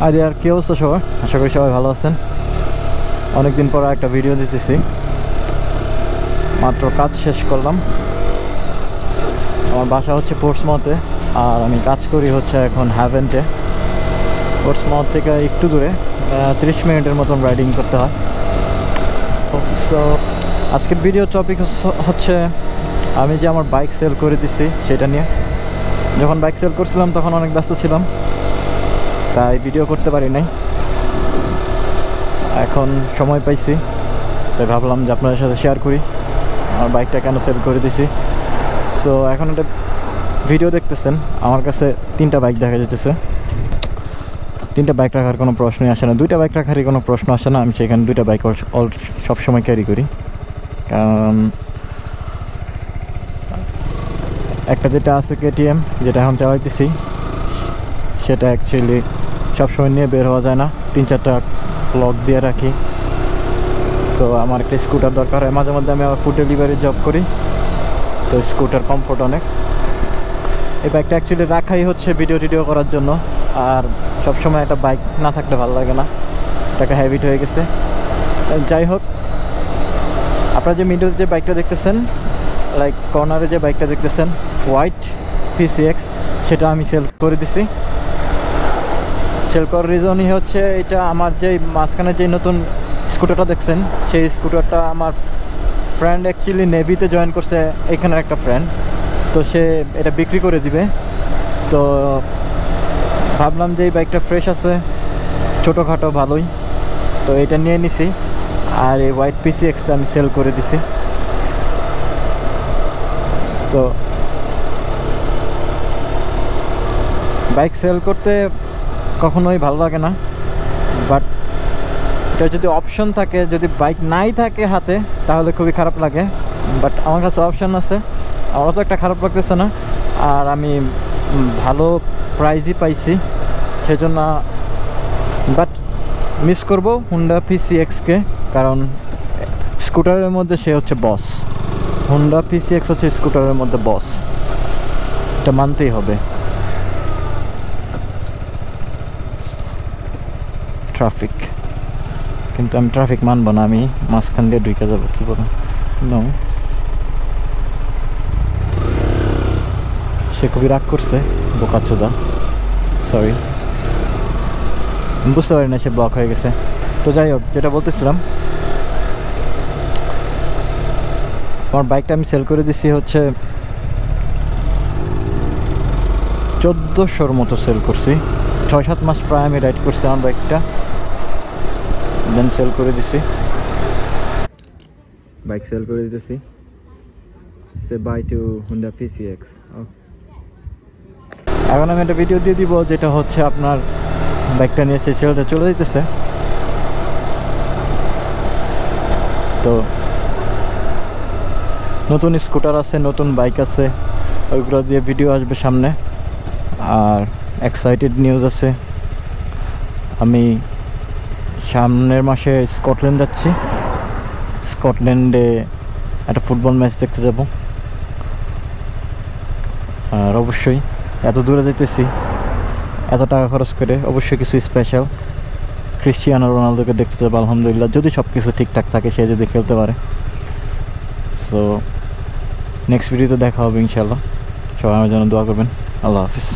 আর আর কি অবস্থা সবার? আশা করি সবাই ভালো আছেন। অনেকদিন পর একটা ভিডিও দিতেছি। মাত্র কাজ শেষ করলাম। আমার বাসা হচ্ছে পোর্টসমাউথে, আর আমি কাজ করি হচ্ছে এখন হ্যাভেন্টে। পোর্টসমাউথ থেকে একটু দূরে 30 মিনিটের মতন রাইডিং করতে হয়। সো আজকের ভিডিও টপিক হচ্ছে আমি যে আমার বাইক সেল করে দিছি সেটা নিয়ে। যখন বাইক সেল করছিলাম তখন অনেক ব্যস্ত ছিলাম, তাই ভিডিও করতে পারি নাই। এখন সময় পাইছি, তাই ভাবলাম যে আপনাদের সাথে শেয়ার করি আমার বাইকটা কেন সেল করে দিছি। সো এখন একটা ভিডিও দেখতেছেন, আমার কাছে 3টা বাইক দেখা যেতেছে। 3টা বাইক রাখার কোনো প্রশ্নই আসে না, 2টা বাইক রাখারই কোনো প্রশ্ন আসে না। আমি সেখানে 2টা বাইক সবসময় ক্যারি করি, কারণ একটা যেটা আছে KTM, যেটা এখন চালাইতেছি, সেটা অ্যাকচুয়ালি সবসময় নিয়ে বের হওয়া যায় না, 3-4টা লক দিয়ে রাখি। তো আমার একটা স্কুটার দরকার হয়। মাঝে মধ্যে আমি আবার ফুড ডেলিভারি জব করি, তো স্কুটার কমফোর্ট অনেক। এই বাইকটা অ্যাকচুয়ালি রাখাই হচ্ছে ভিডিও টিডিও করার জন্য, আর সবসময় একটা বাইক না থাকলে ভালো লাগে না, এটাকে হ্যাবিট হয়ে গেছে। যাই হোক, আপনারা যে মিডল যে বাইকটা দেখতেছেন, লাইক কর্নারে যে বাইকটা দেখতেছেন হোয়াইট PCX, সেটা আমি সেল করে দিছি। সেল করার রিজনই হচ্ছে এটা, আমার যে মাঝখানে যে নতুন স্কুটারটা দেখছেন, সেই স্কুটারটা আমার ফ্রেন্ড অ্যাকচুয়ালি নেভিতে জয়েন করছে, এখানের একটা ফ্রেন্ড। তো সে এটা বিক্রি করে দিবে, তো ভাবলাম যে এই বাইকটা ফ্রেশ আছে, ছোটোখাটো ভালোই, তো এটা নিয়ে নিছি। আর এই হোয়াইট PCXটা আমি সেল করে দিছি। তো বাইক সেল করতে কখনোই ভালো লাগে না, বাট এটা যদি অপশন থাকে, যদি বাইক নাই থাকে হাতে, তাহলে খুবই খারাপ লাগে। বাট আমার কাছে অপশন আছে, আমারও তো একটা খারাপ লাগতেছে না, আর আমি ভালো প্রাইজই পাইছি সেজন্য। বাট মিস করব হুন্ডা PCXকে, কারণ স্কুটারের মধ্যে সে হচ্ছে বস। হুন্ডা PCX হচ্ছে স্কুটারের মধ্যে বস, এটা মানতেই হবে। ট্রাফিক, কিন্তু আমি ট্রাফিক মানব না, আমি মাঝখান দিয়ে ঢুকে যাবো। কী বলুন, নো, সে খুবই রাগ করছে, বোকাচোদা। সরি, বুঝতে পারি না সে ব্লক হয়ে গেছে। তো যাই হোক, যেটা বলতেছিলাম, আমার বাইকটা আমি সেল করে দিছি হচ্ছে 1400-র মতো সেল করছি। 6-7 মাস প্রায় আমি রাইড করছি আমার বাইকটা, দেন সেল করে দিছি। বাইক সেল করে দিতেছি। সে বাই টু হুন্ডা PCX। এখন আমি একটা ভিডিও দিয়ে দিব, যেটা হচ্ছে আপনার বাইকটা নিয়ে সেই ছেলেটা চলে যেতেছে। তো নতুন স্কুটার আছে, নতুন বাইক আছে, ওইগুলো দিয়ে ভিডিও আসবে সামনে। আর এক্সাইটেড নিউজ আছে, আমি সামনের মাসে স্কটল্যান্ড যাচ্ছি। স্কটল্যান্ডে একটা ফুটবল ম্যাচ দেখতে যাব। আর অবশ্যই এত দূরে যেতেছি, এত টাকা খরচ করে, অবশ্যই কিছু স্পেশাল। ক্রিশ্চিয়ানো রোনালদোকে দেখতে যাবো আলহামদুলিল্লাহ, যদি সব কিছু ঠিকঠাক থাকে, সে যদি খেলতে পারে। সো নেক্সট ভিডিওতে দেখা হবে ইনশাল্লাহ। সবাই আমার জন্য দোয়া করবেন। আল্লাহ হাফিজ।